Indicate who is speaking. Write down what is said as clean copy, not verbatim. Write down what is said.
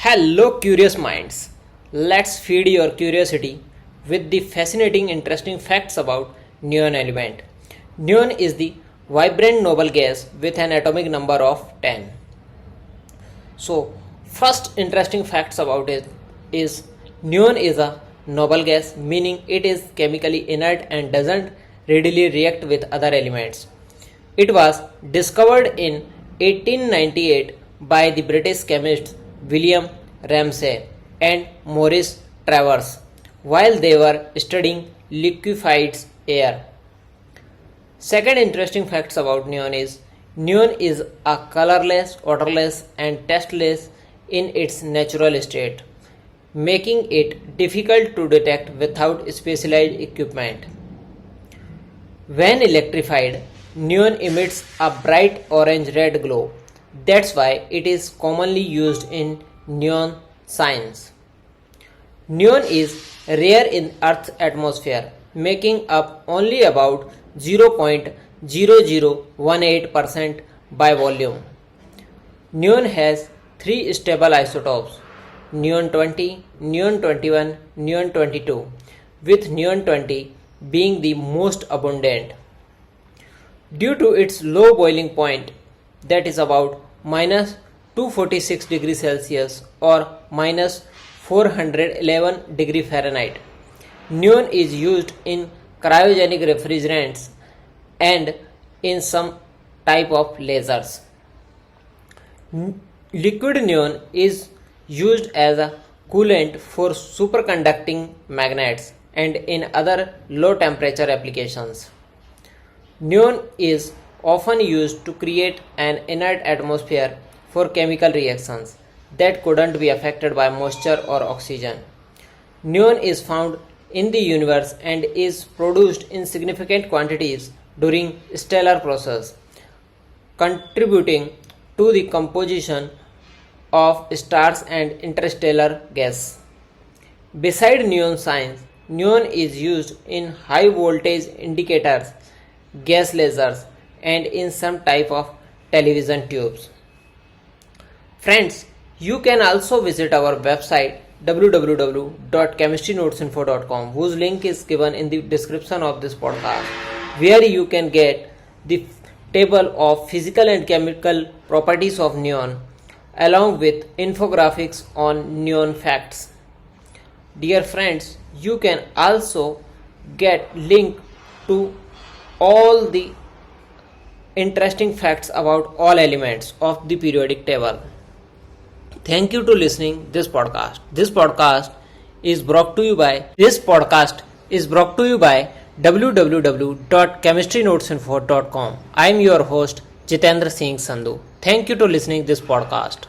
Speaker 1: Hello, curious minds. Let's feed your curiosity with the fascinating, interesting facts about neon element. Neon is the vibrant noble gas with an atomic number of 10. So, first interesting facts about it is neon is a noble gas, meaning it is chemically inert and doesn't readily react with other elements. It was discovered in 1898 by the British chemists William Ramsay and Maurice Travers while they were studying liquefied air. Second interesting facts about neon is a colorless, odorless and tasteless in its natural state, making it difficult to detect without specialized equipment. When electrified, neon emits a bright orange-red glow. That's why it is commonly used in neon signs. Neon is rare in Earth's atmosphere, making up only about 0.0018% by volume. Neon has three stable isotopes: neon 20, neon 21, neon 22, with neon 20 being the most abundant. Due to its low boiling point, that is about minus 246 degrees Celsius or minus 411 degree Fahrenheit, neon is used in cryogenic refrigerants and in some type of lasers. Liquid neon is used as a coolant for superconducting magnets and in other low temperature applications. Neon is often used to create an inert atmosphere for chemical reactions that couldn't be affected by moisture or oxygen. Neon is found in the universe and is produced in significant quantities during stellar process, contributing to the composition of stars and interstellar gas. Beside neon signs, neon is used in high voltage indicators, gas lasers, and in some type of television tubes. Friends, you can also visit our website www.chemistrynotesinfo.com, whose link is given in the description of this podcast, where you can get the table of physical and chemical properties of neon along with infographics on neon facts. Dear friends, you can also get link to all the interesting facts about all elements of the periodic table. Thank you to listening this podcast. This podcast is brought to you by www.chemistrynotesinfo.com. I am your host Jitendra Singh Sandhu. Thank you to listening this podcast.